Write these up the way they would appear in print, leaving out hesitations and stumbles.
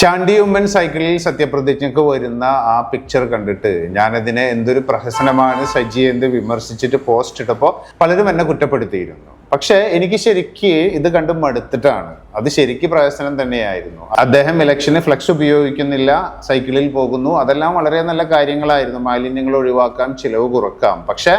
ചാണ്ടി ഉമ്മൻ സൈക്കിളിൽ സത്യപ്രതിജ്ഞക്ക് വരുന്ന ആ പിക്ചർ കണ്ടിട്ട് ഞാനതിനെ എന്തൊരു പ്രഹസനമാണ് സജി എന്ന് വിമർശിച്ചിട്ട് പോസ്റ്റ് ഇട്ടപ്പോൾ പലരും എന്നെ കുറ്റപ്പെടുത്തിയിരുന്നു. പക്ഷെ എനിക്ക് ശരിക്ക് ഇത് കണ്ട് മടുത്തിട്ടാണ്. അത് ശരിക്ക് പ്രഹസനം തന്നെയായിരുന്നു. അദ്ദേഹം ഇലക്ഷന് ഫ്ലക്സ് ഉപയോഗിക്കുന്നില്ല, സൈക്കിളിൽ പോകുന്നു, അതെല്ലാം വളരെ നല്ല കാര്യങ്ങളായിരുന്നു. മാലിന്യങ്ങൾ ഒഴിവാക്കാം, ചിലവ് കുറക്കാം. പക്ഷെ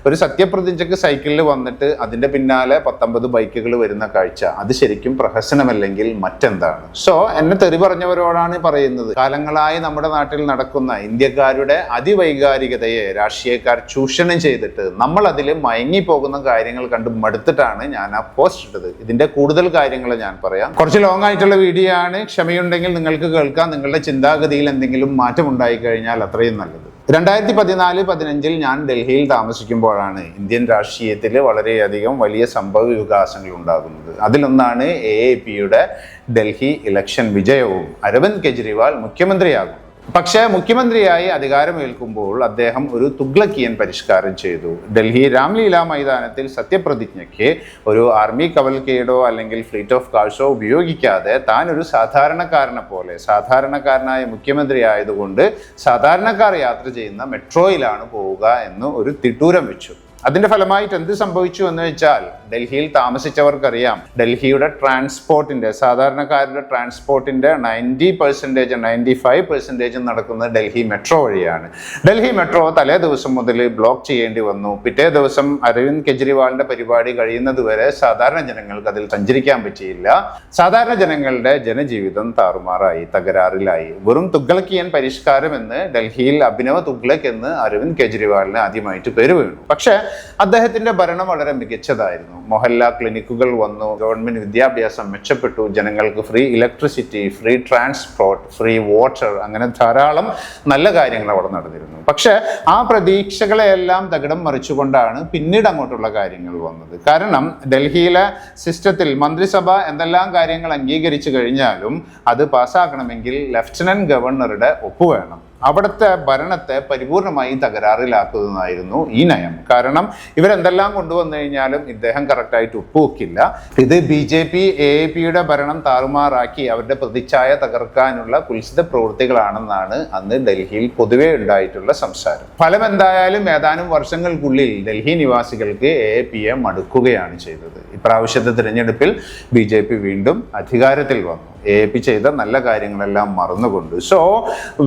ഒരു സത്യപ്രതിജ്ഞക്ക് സൈക്കിളിൽ വന്നിട്ട് അതിന്റെ പിന്നാലെ 19 ബൈക്കുകൾ വരുന്ന കാഴ്ച, അത് ശരിക്കും പ്രഹസനമല്ലെങ്കിൽ മറ്റെന്താണ്? സോ എന്നെ തെറി പറഞ്ഞവരോടാണ് പറയുന്നത്, കാലങ്ങളായി നമ്മുടെ നാട്ടിൽ നടക്കുന്ന ഇന്ത്യക്കാരുടെ അതിവൈകാരികതയെ രാഷ്ട്രീയക്കാർ ചൂഷണം ചെയ്തിട്ട് നമ്മൾ അതിൽ മയങ്ങിപ്പോകുന്ന കാര്യങ്ങൾ കണ്ട് മടുത്തിട്ടാണ് ഞാൻ ആ പോസ്റ്റ് ഇട്ടത്. ഇതിന്റെ കൂടുതൽ കാര്യങ്ങൾ ഞാൻ പറയാം. കുറച്ച് ലോങ് ആയിട്ടുള്ള വീഡിയോ ആണ്, ക്ഷമയുണ്ടെങ്കിൽ നിങ്ങൾക്ക് കേൾക്കാം. നിങ്ങളുടെ ചിന്താഗതിയിൽ എന്തെങ്കിലും മാറ്റം ഉണ്ടായി കഴിഞ്ഞാൽ അത്രയും നല്ലത്. 2014-15 ഞാൻ ഡൽഹിയിൽ താമസിക്കുമ്പോഴാണ് ഇന്ത്യൻ രാഷ്ട്രീയത്തിൽ വളരെയധികം വലിയ സംഭവ വികാസങ്ങൾ ഉണ്ടാകുന്നത്. അതിലൊന്നാണ് AAPയുടെ ഡൽഹി ഇലക്ഷൻ വിജയവും അരവിന്ദ് കെജ്രിവാൾ മുഖ്യമന്ത്രിയാകും. പക്ഷേ മുഖ്യമന്ത്രിയായി അധികാരമേൽക്കുമ്പോൾ അദ്ദേഹം ഒരു തുഗ്ലക്കിയൻ പരിഷ്കാരം ചെയ്തു. ഡൽഹി രാംലീല മൈതാനത്തിൽ സത്യപ്രതിജ്ഞയ്ക്ക് ഒരു ആർമി കവൽക്കേഡോ അല്ലെങ്കിൽ ഫ്ലീറ്റ് ഓഫ് കാർസോ ഉപയോഗിക്കാതെ താൻ ഒരു സാധാരണക്കാരനെ പോലെ, സാധാരണക്കാരനായ മുഖ്യമന്ത്രി ആയതുകൊണ്ട് സാധാരണക്കാർ യാത്ര ചെയ്യുന്ന മെട്രോയിലാണ് പോവുക എന്ന് ഒരു തിട്ടൂരം വെച്ചു. അതിന്റെ ഫലമായിട്ട് എന്ത് സംഭവിച്ചു എന്ന് വെച്ചാൽ, ഡൽഹിയിൽ താമസിച്ചവർക്കറിയാം, ഡൽഹിയുടെ ട്രാൻസ്പോർട്ടിന്റെ, സാധാരണക്കാരുടെ ട്രാൻസ്പോർട്ടിന്റെ 90%, 95% നടക്കുന്നത് ഡൽഹി മെട്രോ വഴിയാണ്. ഡൽഹി മെട്രോ തലേ ദിവസം മുതൽ ബ്ലോക്ക് ചെയ്യേണ്ടി വന്നു. പിറ്റേ ദിവസം അരവിന്ദ് കെജ്രിവാളിന്റെ പരിപാടി കഴിയുന്നത് വരെ സാധാരണ ജനങ്ങൾക്ക് അതിൽ സഞ്ചരിക്കാൻ പറ്റിയില്ല. സാധാരണ ജനങ്ങളുടെ ജനജീവിതം താറുമാറായി, തകരാറിലായി. വെറും തുഗ്ലക്കിയൻ പരിഷ്കാരം എന്ന് ഡൽഹിയിൽ അഭിനവ് തുഗ്ലക് എന്ന് അരവിന്ദ് കെജ്രിവാളിന് ആദ്യമായിട്ട് പേര് വീണു. പക്ഷേ അദ്ദേഹത്തിന്റെ ഭരണം വളരെ മികച്ചതായിരുന്നു. മൊഹല്ല ക്ലിനിക്കുകൾ വന്നു, ഗവൺമെന്റ് വിദ്യാഭ്യാസം മെച്ചപ്പെട്ടു, ജനങ്ങൾക്ക് free electricity, free transport, free water, അങ്ങനെ ധാരാളം നല്ല കാര്യങ്ങൾ അവിടെ നടന്നിരുന്നു. പക്ഷെ ആ പ്രതീക്ഷകളെല്ലാം തകിടം മറിച്ചുകൊണ്ടാണ് പിന്നീട് അങ്ങോട്ടുള്ള കാര്യങ്ങൾ വന്നത്. കാരണം ഡൽഹിയിലെ സിസ്റ്റത്തിൽ മന്ത്രിസഭ എന്തെല്ലാം കാര്യങ്ങൾ അംഗീകരിച്ചു കഴിഞ്ഞാലും അത് പാസ്സാക്കണമെങ്കിൽ ലഫ്റ്റനന്റ് ഗവർണറുടെ ഒപ്പ് വേണം. അവിടുത്തെ ഭരണത്തെ പരിപൂർണമായി തകരാറിലാക്കുന്നതായിരുന്നു ഈ നയം. കാരണം ഇവരെന്തെല്ലാം കൊണ്ടുവന്നു കഴിഞ്ഞാലും ഇദ്ദേഹം കറക്റ്റായിട്ട് ഒപ്പുവെക്കില്ല. ഇത് BJP AAPയുടെ ഭരണം താറുമാറാക്കി അവരുടെ പ്രതിച്ഛായ തകർക്കാനുള്ള കുൽസിത പ്രവൃത്തികളാണെന്നാണ് അന്ന് ഡൽഹിയിൽ പൊതുവെ ഉണ്ടായിട്ടുള്ള സംസാരം. ഫലം എന്തായാലും ഏതാനും വർഷങ്ങൾക്കുള്ളിൽ ഡൽഹി നിവാസികൾക്ക് AAPയെ മടുക്കുകയാണ് ചെയ്തത്. ഇപ്രാവശ്യത്തെ തിരഞ്ഞെടുപ്പിൽ BJP വീണ്ടും അധികാരത്തിൽ വന്നു, AAP ചെയ്ത നല്ല കാര്യങ്ങളെല്ലാം മറന്നുകൊണ്ട്. So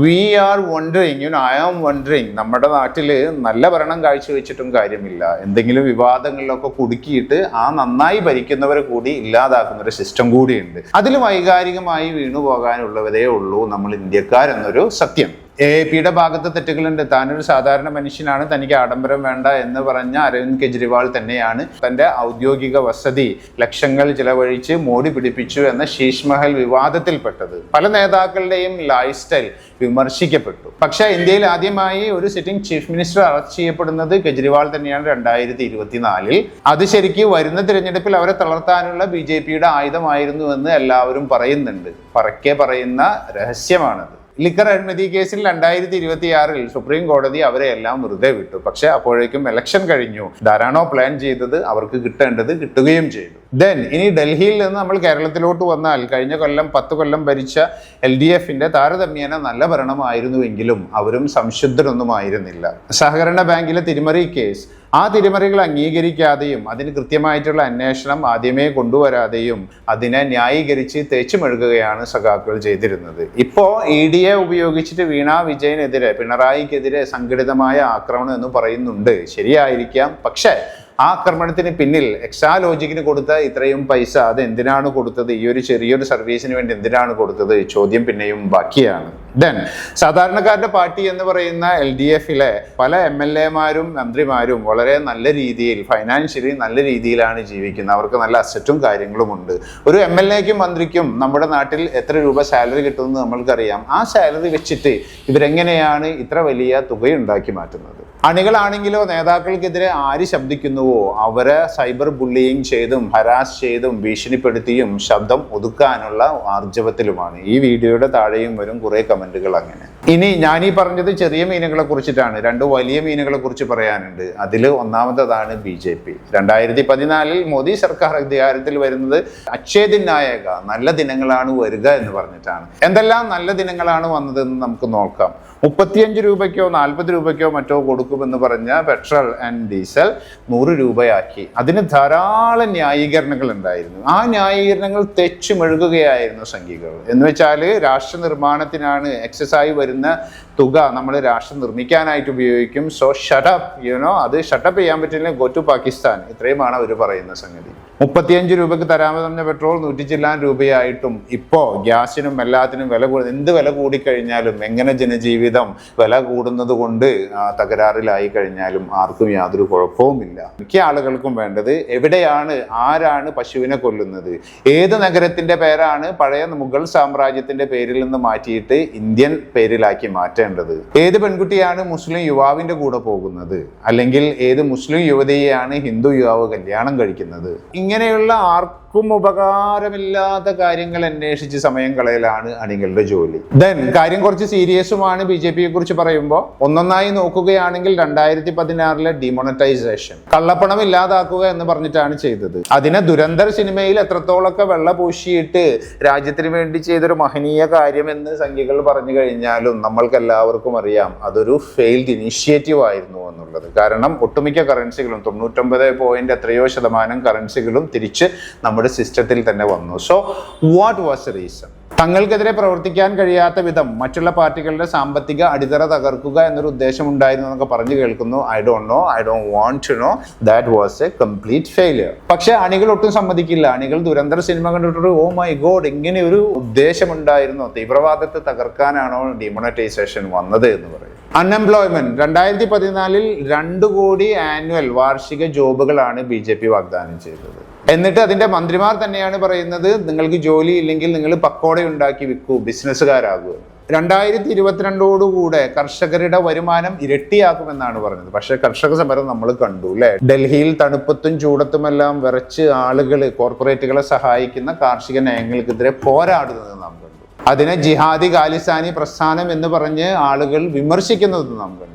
we are wondering, I am wondering, നമ്മുടെ നാട്ടിൽ നല്ല ഭരണം കാഴ്ചവെച്ചിട്ടും കാര്യമില്ല. എന്തെങ്കിലും വിവാദങ്ങളിലൊക്കെ കുടുക്കിയിട്ട് ആ നന്നായി ഭരിക്കുന്നവരെ കൂടി ഇല്ലാതാക്കുന്ന ഒരു സിസ്റ്റം കൂടിയുണ്ട്. അതിൽ വൈകാരികമായി വീണുപോകാനുള്ളവരേ ഉള്ളൂ നമ്മൾ ഇന്ത്യക്കാരെന്നൊരു സത്യം. AAPയുടെ ഭാഗത്ത് തെറ്റുകളുണ്ട്. താനൊരു സാധാരണ മനുഷ്യനാണ്, തനിക്ക് ആഡംബരം വേണ്ട എന്ന് പറഞ്ഞ അരവിന്ദ് കെജ്രിവാൾ തന്നെയാണ് തന്റെ ഔദ്യോഗിക വസതി ലക്ഷങ്ങൾ ചിലവഴിച്ച് മോടി പിടിപ്പിച്ചു എന്ന ശീഷ് മഹൽ വിവാദത്തിൽപ്പെട്ടത്. പല നേതാക്കളുടെയും ലൈഫ് സ്റ്റൈൽ വിമർശിക്കപ്പെട്ടു. പക്ഷെ ഇന്ത്യയിൽ ആദ്യമായി ഒരു സിറ്റിംഗ് ചീഫ് മിനിസ്റ്റർ അറസ്റ്റ് ചെയ്യപ്പെടുന്നത് കെജ്രിവാൾ തന്നെയാണ് 2024. അത് ശരിക്ക് വരുന്ന തിരഞ്ഞെടുപ്പിൽ അവരെ തളർത്താനുള്ള BJPയുടെ ആയുധമായിരുന്നു എന്ന് എല്ലാവരും പറയുന്നുണ്ട്. പറക്കെ പറയുന്ന രഹസ്യമാണത്. ലിക്കർ അഴിമതി കേസിൽ 2026 സുപ്രീം കോടതി അവരെ എല്ലാം വെറുതെ വിട്ടു. പക്ഷെ അപ്പോഴേക്കും ഇലക്ഷൻ കഴിഞ്ഞു. ധാരാണോ പ്ലാൻ ചെയ്തത് അവർക്ക് കിട്ടേണ്ടത് കിട്ടുകയും ചെയ്തു. ഇനി ഡൽഹിയിൽ നിന്ന് നമ്മൾ കേരളത്തിലോട്ട് വന്നാൽ, കഴിഞ്ഞ കൊല്ലം 10 കൊല്ലം ഭരിച്ച LDFന്റെ താരതമ്യേന നല്ല ഭരണമായിരുന്നുവെങ്കിലും അവരും സംശുദ്ധരൊന്നും ആയിരുന്നില്ല. സഹകരണ ബാങ്കിലെ തിരിമറി കേസ്, ആ തിരിമറികൾ അംഗീകരിക്കാതെയും അതിന് കൃത്യമായിട്ടുള്ള അന്വേഷണം ആദ്യമേ കൊണ്ടുവരാതെയും അതിനെ ന്യായീകരിച്ച് തേച്ചുമെഴുകുകയാണ് സഖാക്കൾ ചെയ്തിരുന്നത്. ഇപ്പോ EDയെ ഉപയോഗിച്ചിട്ട് വീണ വിജയനെതിരെ, പിണറായിക്കെതിരെ സംഘടിതമായ ആക്രമണം എന്ന് പറയുന്നുണ്ട്. ശരിയായിരിക്കാം. പക്ഷേ ആ ആക്രമണത്തിന് പിന്നിൽ എക്സാലോജിക്കിന് കൊടുത്ത ഇത്രയും പൈസ അത് എന്തിനാണ് കൊടുത്തത്? ഈ ഒരു ചെറിയൊരു സർവീസിന് വേണ്ടി എന്തിനാണ് കൊടുത്തത്? ചോദ്യം പിന്നെയും ബാക്കിയാണ്. സാധാരണക്കാരുടെ പാർട്ടി എന്ന് പറയുന്ന LDFലെ പല MLAമാരും മന്ത്രിമാരും വളരെ നല്ല രീതിയിൽ, ഫൈനാൻഷ്യലി നല്ല രീതിയിലാണ് ജീവിക്കുന്നത്. അവർക്ക് നല്ല അസറ്റും കാര്യങ്ങളും ഉണ്ട്. ഒരു MLAക്കും മന്ത്രിക്കും നമ്മുടെ നാട്ടിൽ എത്ര രൂപ സാലറി കിട്ടുമെന്ന് നമ്മൾക്കറിയാം. ആ സാലറി വെച്ചിട്ട് ഇവരെങ്ങനെയാണ് ഇത്ര വലിയ തുകയുണ്ടാക്കി മാറ്റുന്നത്? അണികളാണെങ്കിലോ നേതാക്കൾക്കെതിരെ ആര് ശബ്ദിക്കുന്നുവോ അവരെ സൈബർ ബുള്ളിയിങ് ചെയ്തും ഹരാസ് ചെയ്തും ഭീഷണിപ്പെടുത്തിയും ശബ്ദം ഒതുക്കാനുള്ള ആർജവത്തിലുമാണ്. ഈ വീഡിയോയുടെ താഴെയും വരും കുറേ കമന്റ് കമന്റുകൾ അങ്ങനെ. ഇനി ഞാൻ ഈ പറഞ്ഞത് ചെറിയ മീനുകളെ കുറിച്ചിട്ടാണ്. 2 വലിയ മീനുകളെ കുറിച്ച് പറയാനുണ്ട്. അതിൽ ഒന്നാമത്തതാണ് BJP. 2014 മോദി സർക്കാർ അധികാരത്തിൽ വരുന്നത് അക്ഷയ ദിനായക, നല്ല ദിനങ്ങളാണ് വരിക എന്ന് പറഞ്ഞിട്ടാണ്. എന്തെല്ലാം നല്ല ദിനങ്ങളാണ് വന്നതെന്ന് നമുക്ക് നോക്കാം. 35 രൂപയ്ക്കോ 40 രൂപയ്ക്കോ മറ്റോ കൊടുക്കുമെന്ന് പറഞ്ഞ പെട്രോൾ ആൻഡ് ഡീസൽ 100 രൂപയാക്കി. അതിന് ധാരാളം ന്യായീകരണങ്ങൾ ഉണ്ടായിരുന്നു. ആ ന്യായീകരണങ്ങൾ തെച്ചു മെഴുകുകയായിരുന്നു സംഘികൾ. എന്ന് വെച്ചാൽ രാഷ്ട്ര നിർമ്മാണത്തിനാണ് എക്സസായി വരുന്ന തുക നമ്മൾ രാഷ്ട്രം നിർമ്മിക്കാനായിട്ട് ഉപയോഗിക്കും. സോ ഷട്ടപ്പ് അത് ഷട്ടപ്പ് ചെയ്യാൻ പറ്റില്ല, ഗോ ടു പാകിസ്ഥാൻ. ഇത്രയുമാണ് അവർ പറയുന്ന സംഗതി. 35 രൂപയ്ക്ക് തരാമെന്ന് പറഞ്ഞ പെട്രോൾ 100 ചില്ലാൻ രൂപയായിട്ടും ഇപ്പോ ഗ്യാസിനും എല്ലാത്തിനും വില എന്ത് വില കൂടിക്കഴിഞ്ഞാലും, എങ്ങനെ ജനജീവിതം വില കൂടുന്നത് കൊണ്ട് തകരാറിലായി കഴിഞ്ഞാലും ആർക്കും യാതൊരു കുഴപ്പവുമില്ല. മിക്ക ആളുകൾക്കും വേണ്ടത് എവിടെയാണ്, ആരാണ് പശുവിനെ കൊല്ലുന്നത്, ഏത് നഗരത്തിന്റെ പേരാണ് പഴയ മുഗൾ സാമ്രാജ്യത്തിന്റെ പേരിൽ നിന്ന് മാറ്റിയിട്ട് ഇന്ത്യൻ പേരിലാക്കി മാറ്റേണ്ടത്, ഏത് പെൺകുട്ടിയാണ് മുസ്ലിം യുവാവിന്റെ കൂടെ പോകുന്നത്, അല്ലെങ്കിൽ ഏത് മുസ്ലിം യുവതിയെയാണ് ഹിന്ദു യുവാവ് കല്യാണം കഴിക്കുന്നത്. ഇങ്ങനെയുള്ള ആർക്കും ഉപകാരമില്ലാത്ത കാര്യങ്ങൾ അന്വേഷിച്ച് സമയം കളയലാണ് അണികളുടെ ജോലി. ദെൻ കാര്യം കുറച്ച് സീരിയസുമാണ്. BJPയെ കുറിച്ച് പറയുമ്പോൾ ഒന്നൊന്നായി നോക്കുകയാണെങ്കിൽ 2016 ഡിമോണറ്റൈസേഷൻ, കള്ളപ്പണം ഇല്ലാതാക്കുക എന്ന് പറഞ്ഞിട്ടാണ് ചെയ്തത്. അതിനെ ദുരന്തർ സിനിമയിൽ എത്രത്തോളൊക്കെ വെള്ള പൂശിയിട്ട് രാജ്യത്തിന് വേണ്ടി ചെയ്തൊരു മഹനീയ കാര്യമെന്ന് സംഖ്യകൾ പറഞ്ഞു കഴിഞ്ഞാലും നമ്മൾക്ക് എല്ലാവർക്കും അറിയാം അതൊരു ഫെയിൽഡ് ഇനിഷ്യേറ്റീവ് ആയിരുന്നു എന്നുള്ളത്. കാരണം ഒട്ടുമിക്ക കറൻസികളും 99 എത്രയോ ശതമാനം കറൻസികളും തിരിച്ച് നമ്മുടെ സിസ്റ്റത്തിൽ തന്നെ വന്നു. So what was the reason? തങ്ങൾക്കെതിരെ പ്രവർത്തിക്കാൻ കഴിയാത്ത വിധം മറ്റുള്ള പാർട്ടികളുടെ സാമ്പത്തിക അടിത്തറ തകർക്കുക എന്നൊരു ഉദ്ദേശം ഉണ്ടായിരുന്നു എന്നൊക്കെ പറഞ്ഞു കേൾക്കുന്നു. I don't want to know. That was a complete failure. പക്ഷെ അണികൾ ഒട്ടും സമ്മതിക്കില്ല. അണികൾ ദുരന്തർ സിനിമ കണ്ടിട്ട് ഓ മൈ ഗോഡ്, ഇങ്ങനെ ഒരു ഉദ്ദേശമുണ്ടായിരുന്നു, തീവ്രവാദത്തെ തകർക്കാനാണോ ഡിമോണറ്റൈസേഷൻ വന്നത് എന്ന് പറയും. അൺഎംപ്ലോയ്മെന്റ് 2014 2 കോടി ആനുവൽ വാർഷിക ജോബുകളാണ് BJP വാഗ്ദാനം ചെയ്തത്. എന്നിട്ട് അതിന്റെ മന്ത്രിമാർ തന്നെയാണ് പറയുന്നത് നിങ്ങൾക്ക് ജോലി ഇല്ലെങ്കിൽ നിങ്ങൾ പക്കോട ഉണ്ടാക്കി വിൽക്കൂ, ബിസിനസ്സുകാരാകൂ. 2022 കർഷകരുടെ വരുമാനം ഇരട്ടിയാക്കുമെന്നാണ് പറഞ്ഞത്. പക്ഷെ കർഷക സമരം നമ്മൾ കണ്ടു അല്ലെ. ഡൽഹിയിൽ തണുപ്പത്തും ചൂടത്തുമെല്ലാം വിറച്ച് ആളുകൾ കോർപ്പറേറ്റുകളെ സഹായിക്കുന്ന കാർഷിക നയങ്ങൾക്കെതിരെ പോരാടുന്നത് നാം കണ്ടു. അതിനെ ജിഹാദി ഖാലിസ്ഥാനി പ്രസ്ഥാനം എന്ന് പറഞ്ഞ് ആളുകൾ വിമർശിക്കുന്നത് നാം കണ്ടു.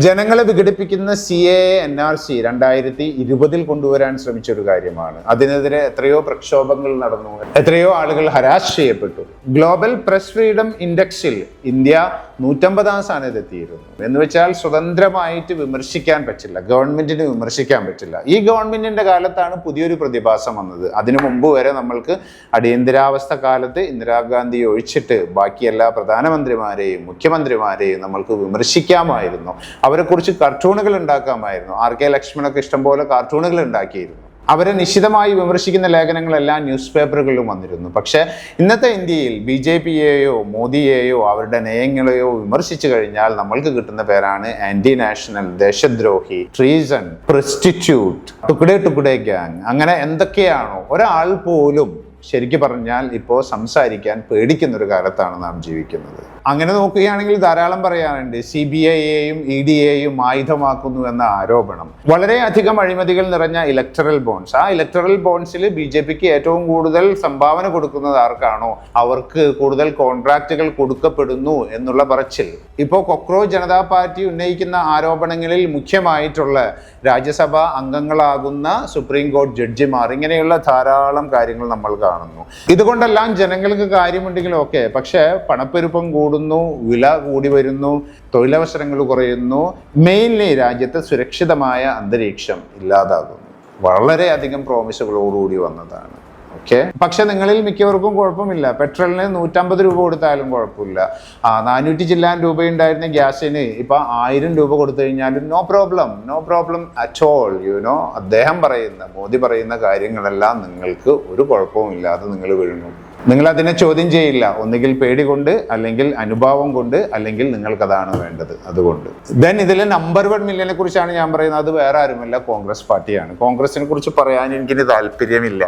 ജനങ്ങളെ വിഘടിപ്പിക്കുന്ന CAA NRC 2020 കൊണ്ടുവരാൻ ശ്രമിച്ച ഒരു കാര്യമാണ്. അതിനെതിരെ എത്രയോ പ്രക്ഷോഭങ്ങൾ നടന്നു, എത്രയോ ആളുകൾ ഹരാസ് ചെയ്യപ്പെട്ടു. ഗ്ലോബൽ പ്രസ് ഫ്രീഡം ഇൻഡെക്സിൽ ഇന്ത്യ 150-ാം സ്ഥാനത്തെത്തിയിരുന്നു. എന്ന് വെച്ചാൽ സ്വതന്ത്രമായിട്ട് വിമർശിക്കാൻ പറ്റില്ല, ഗവൺമെന്റിന് വിമർശിക്കാൻ പറ്റില്ല. ഈ ഗവൺമെന്റിന്റെ കാലത്താണ് പുതിയൊരു പ്രതിഭാസം വന്നത്. അതിനു മുമ്പ് വരെ നമ്മൾക്ക് അടിയന്തരാവസ്ഥ കാലത്ത് ഇന്ദിരാഗാന്ധി ഒഴിച്ചിട്ട് ബാക്കി എല്ലാ പ്രധാനമന്ത്രിമാരെയും മുഖ്യമന്ത്രിമാരെയും നമ്മൾക്ക് വിമർശിക്കാമായിരുന്നു. അവരെ കുറിച്ച് കാർട്ടൂണുകൾ ഉണ്ടാക്കാമായിരുന്നു. RK ലക്ഷ്മണൊക്കെ ഇഷ്ടംപോലെ കാർട്ടൂണുകൾ ഉണ്ടാക്കിയിരുന്നു. അവരെ നിശ്ചിതമായി വിമർശിക്കുന്ന ലേഖനങ്ങളെല്ലാം ന്യൂസ് പേപ്പറുകളിലും വന്നിരുന്നു. പക്ഷെ ഇന്നത്തെ ഇന്ത്യയിൽ BJPയെയോ മോദിയെയോ അവരുടെ നയങ്ങളെയോ വിമർശിച്ചു കഴിഞ്ഞാൽ നമ്മൾക്ക് കിട്ടുന്ന പേരാണ് ആന്റി നാഷണൽ, ദേശദ്രോഹി, ട്രീസൺ, പ്രസ്റ്റിറ്റ്യൂട്ട്, ടുക്കുഡേ ഗ്യാങ്. അങ്ങനെ എന്തൊക്കെയാണോ ഒരാൾ പോലും ശരിക്കും പറഞ്ഞാൽ ഇപ്പോൾ സംസാരിക്കാൻ പേടിക്കുന്ന ഒരു കാലത്താണ് നാം ജീവിക്കുന്നത്. അങ്ങനെ നോക്കുകയാണെങ്കിൽ ധാരാളം പറയാനുണ്ട്. CBIയെയും EDയെയും ആയുധമാക്കുന്നു എന്ന ആരോപണം, വളരെയധികം അഴിമതികൾ നിറഞ്ഞ ഇലക്ടറൽ ബോണ്ട്സ്. ആ ഇലക്ടറൽ ബോണ്ട്സിൽ BJPക്ക് ഏറ്റവും കൂടുതൽ സംഭാവന കൊടുക്കുന്നത് ആർക്കാണോ അവർക്ക് കൂടുതൽ കോൺട്രാക്റ്റുകൾ കൊടുക്കപ്പെടുന്നു എന്നുള്ള പറച്ചിൽ. ഇപ്പോൾ കോക്രോച്ച് ജനതാ പാർട്ടി ഉന്നയിക്കുന്ന ആരോപണങ്ങളിൽ മുഖ്യമായിട്ടുള്ള രാജ്യസഭാ അംഗങ്ങളാകുന്ന സുപ്രീം കോടതി ജഡ്ജിമാർ, ഇങ്ങനെയുള്ള ധാരാളം കാര്യങ്ങൾ നമ്മൾ കാണുന്നു. ഇതുകൊണ്ടെല്ലാം ജനങ്ങൾക്ക് കാര്യമുണ്ടെങ്കിലും ഒക്കെ, പക്ഷെ പണപ്പെരുപ്പം കൂടുന്നു, വില കൂടി വരുന്നു, തൊഴിലവസരങ്ങൾ കുറയുന്നു, മെയിൻലി രാജ്യത്ത് സുരക്ഷിതമായ അന്തരീക്ഷം ഇല്ലാതാകുന്നു. വളരെയധികം പ്രോമിസുകളോടുകൂടി വന്നതാണ്. ഓക്കെ, പക്ഷെ നിങ്ങളിൽ മിക്കവർക്കും കുഴപ്പമില്ല. പെട്രോളിന് 150 രൂപ കൊടുത്താലും കുഴപ്പമില്ല. 400 ചില്ലാൻ രൂപ ഉണ്ടായിരുന്ന ഗ്യാസിന് ഇപ്പൊ 1000 രൂപ കൊടുത്തു കഴിഞ്ഞാലും നോ പ്രോബ്ലം അറ്റ് ഓൾ. അദ്ദേഹം പറയുന്ന, മോദി പറയുന്ന കാര്യങ്ങളെല്ലാം നിങ്ങൾക്ക് ഒരു കുഴപ്പവും ഇല്ലാതെ നിങ്ങൾ വീഴുന്നു. നിങ്ങൾ അതിനെ ചോദ്യം ചെയ്യില്ല. ഒന്നുകിൽ പേടി കൊണ്ട്, അല്ലെങ്കിൽ അനുഭാവം കൊണ്ട്, അല്ലെങ്കിൽ നിങ്ങൾക്കതാണ് വേണ്ടത്. അതുകൊണ്ട് ദെൻ ഇതിലെ നമ്പർ 1 മില്യനെ കുറിച്ചാണ് ഞാൻ പറയുന്നത്. അത് വേറെ ആരുമല്ല, കോൺഗ്രസ് പാർട്ടിയാണ്. കോൺഗ്രസിനെ കുറിച്ച് പറയാൻ എനിക്കിന് താല്പര്യമില്ല.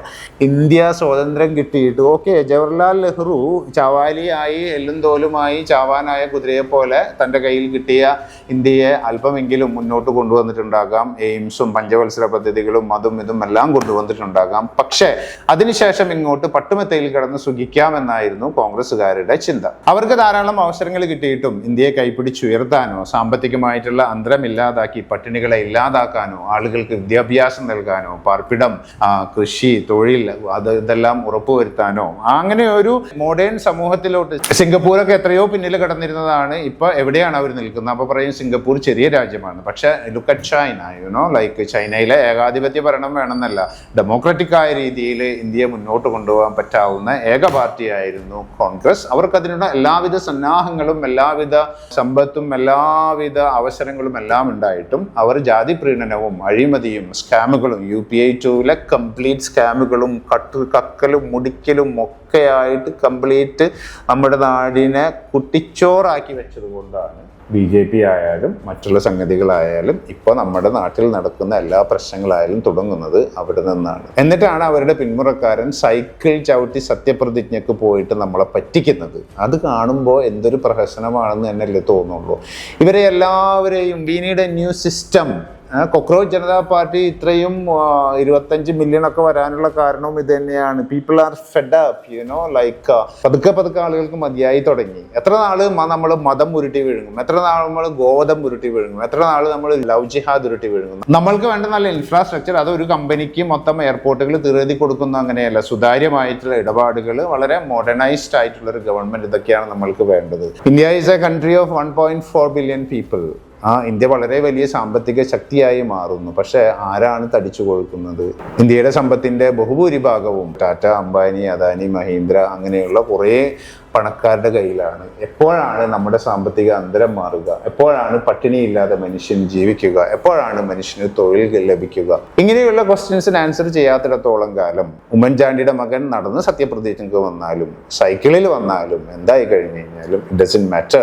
ഇന്ത്യ സ്വാതന്ത്ര്യം കിട്ടിയിട്ട് ഓക്കെ, ജവഹർലാൽ നെഹ്റു ചവാലിയായി എല്ലും തോലുമായി ചാവാനായ കുതിരയെ പോലെ തൻ്റെ കയ്യിൽ കിട്ടിയ ഇന്ത്യയെ അല്പമെങ്കിലും മുന്നോട്ട് കൊണ്ടുവന്നിട്ടുണ്ടാകാം. എയിംസും പഞ്ചവത്സര പദ്ധതികളും അതും ഇതും എല്ലാം കൊണ്ടുവന്നിട്ടുണ്ടാകാം. പക്ഷേ അതിനുശേഷം ഇങ്ങോട്ട് പട്ടുമെത്തയിൽ കിടന്ന് സുഖിക്കാമെന്നായിരുന്നു കോൺഗ്രസ്സുകാരുടെ ചിന്ത. അവർക്ക് ധാരാളം അവസരങ്ങൾ കിട്ടിയിട്ടും ഇന്ത്യയെ കൈപ്പിടിച്ചുയർത്താനോ സാമ്പത്തികമായിട്ടുള്ള അന്തരമില്ലാതാക്കി പട്ടിണികളെ ഇല്ലാതാക്കാനോ ആളുകൾക്ക് വിദ്യാഭ്യാസം നൽകാനോ പാർപ്പിടം, കൃഷി, തൊഴിൽ ഇതെല്ലാം ഉറപ്പുവരുത്താനോ അങ്ങനെ ഒരു മോഡേൺ സമൂഹത്തിലോട്ട് സിംഗപ്പൂരൊക്കെ എത്രയോ പിന്നിൽ കടന്നിരുന്നതാണ്. ഇപ്പൊ എവിടെയാണ് അവർ നിൽക്കുന്നത്? അപ്പൊ പറയും സിംഗപ്പൂർ ചെറിയ രാജ്യമാണ്. പക്ഷെ ലുക്ക് അറ്റ് ചൈന, ലൈക്ക് ചൈനയിലെ ഏകാധിപത്യ ഭരണം വേണമെന്നല്ല, ഡെമോക്രാറ്റിക് ആയ രീതിയിൽ ഇന്ത്യയെ മുന്നോട്ട് കൊണ്ടുപോകാൻ പറ്റാവുന്ന ഏക പാർട്ടിയായിരുന്നു കോൺഗ്രസ്. അവർക്ക് അതിനുള്ള എല്ലാവിധ സന്നാഹങ്ങളും എല്ലാവിധ സമ്പത്തും എല്ലാവിധ അവസരങ്ങളും എല്ലാം ഉണ്ടായിട്ടും അവർ ജാതി പ്രീണനവും അഴിമതിയും സ്കാമുകളും UPI 2 കംപ്ലീറ്റ് സ്കാമുകളും കക്കലും മുടിക്കലും ഒക്കെ ആയിട്ട് കംപ്ലീറ്റ് നമ്മുടെ നാടിനെ കുട്ടിച്ചോറാക്കി വെച്ചത് കൊണ്ടാണ് BJP ആയാലും മറ്റുള്ള സംഗതികളായാലും ഇപ്പോൾ നമ്മുടെ നാട്ടിൽ നടക്കുന്ന എല്ലാ പ്രശ്നങ്ങളായാലും തുടങ്ങുന്നത് അവിടെ നിന്നാണ്. എന്നിട്ടാണ് അവരുടെ പിന്മുറക്കാരൻ സൈക്കിൾ ചവിട്ടി സത്യപ്രതിജ്ഞയ്ക്ക് പോയിട്ട് നമ്മളെ പറ്റിക്കുന്നത്. അത് കാണുമ്പോൾ എന്തൊരു പ്രഹസനമാണെന്ന് തന്നെയല്ലേ തോന്നുള്ളൂ. ഇവരെ എല്ലാവരെയും we need A new system. Cockroach Janata party ഇത്രയും 25 മില്യൺ ഒക്കെ വരാനുള്ള കാരണവും ഇത് തന്നെയാണ്. People are fed up, like പതുക്കെ ആളുകൾക്ക് മതിയായി തുടങ്ങി. എത്ര നാള് നമ്മൾ മതം ഉരുട്ടി വിഴുങ്ങും? എത്ര നാൾ നമ്മൾ ഗോവധം ഉരുട്ടി വിഴുങ്ങും? എത്ര നാൾ നമ്മൾ ലവ് ജിഹാദ് ഉരുട്ടി വിഴുങ്ങും? നമ്മൾക്ക് വേണ്ട നല്ല ഇൻഫ്രാസ്ട്രക്ചർ അത് ഒരു കമ്പനിക്ക് മൊത്തം എയർപോർട്ടുകൾ തീർത്തി കൊടുക്കുന്ന അങ്ങനെയല്ല. സുതാര്യമായിട്ടുള്ള ഇടപാടുകൾ, വളരെ മോഡേണൈസ്ഡ് ആയിട്ടുള്ള ഒരു ഗവൺമെന്റ്, ഇതൊക്കെയാണ് നമ്മൾക്ക് വേണ്ടത്. India is A country of 1.4 billion people. India വളരെ വലിയ സാമ്പത്തിക ശക്തിയായി മാറുന്നു. പക്ഷെ ആരാണ് തടിച്ചു കൊഴുക്കുന്നത്? ഇന്ത്യയുടെ സമ്പത്തിന്റെ ബഹുഭൂരിഭാഗവും ടാറ്റ, അംബാനി, അദാനി, മഹീന്ദ്ര അങ്ങനെയുള്ള കുറേ പണക്കാരുടെ കയ്യിലാണ്. എപ്പോഴാണ് നമ്മുടെ സാമ്പത്തിക അന്തരം മാറുക? എപ്പോഴാണ് പട്ടിണിയില്ലാതെ മനുഷ്യൻ ജീവിക്കുക? എപ്പോഴാണ് മനുഷ്യന് തൊഴിൽ ലഭിക്കുക? ഇങ്ങനെയുള്ള ക്വസ്റ്റ്യൻസിന് ആൻസർ ചെയ്യാത്തിടത്തോളം കാലം ഉമ്മൻചാണ്ടിയുടെ മകൻ നടന്ന് സത്യപ്രതിജ്ഞയ്ക്ക് വന്നാലും സൈക്കിളിൽ വന്നാലും എന്തായി കഴിഞ്ഞു കഴിഞ്ഞാലും ഇറ്റ് ഡസന്റ് മാറ്റർ.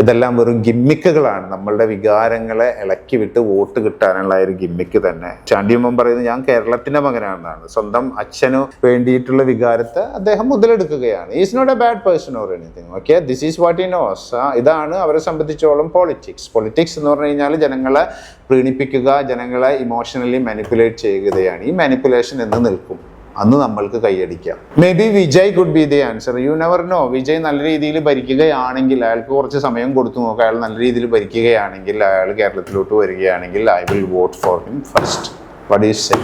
ഇതെല്ലാം വെറും ഗിമ്മിക്കുകളാണ്. നമ്മളുടെ വികാരങ്ങളെ ഇളക്കി വിട്ട് വോട്ട് കിട്ടാനുള്ള ഒരു ഗിമ്മിക്ക് തന്നെ. ചാണ്ടിയമ്മൻ പറയുന്നത് ഞാൻ കേരളത്തിന്റെ മകനാണെന്നാണ്. സ്വന്തം അച്ഛനു വേണ്ടിയിട്ടുള്ള വികാരത്തെ അദ്ദേഹം മുതലെടുക്കുകയാണ്. Is not a bad person or anything. Okay, this is what he knows. ഇതാണ് അവരെ സംബന്ധിച്ചോളം പൊളിറ്റിക്സ്. പൊളിറ്റിക്സ് എന്ന് പറഞ്ഞു കഴിഞ്ഞാൽ ജനങ്ങളെ പ്രീണിപ്പിക്കുക, ജനങ്ങളെ ഇമോഷണലി മാനിപ്പുലേറ്റ് ചെയ്യുകയാണ്. ഈ മാനിപ്പുലേഷൻ എന്ന് നിൽക്കും, അന്ന് നമ്മൾക്ക് കൈയടിക്കാം. May be Vijay could be the answer. You never know. Vijay നല്ല രീതിയിൽ ഭരിക്കുകയാണെങ്കിൽ, അയാൾക്ക് കുറച്ച് സമയം കൊടുത്തു നോക്കുക, അയാൾ നല്ല രീതിയിൽ ഭരിക്കുകയാണെങ്കിൽ, അയാൾ കേരളത്തിലോട്ട് വരികയാണെങ്കിൽ I will vote for him first. What is say?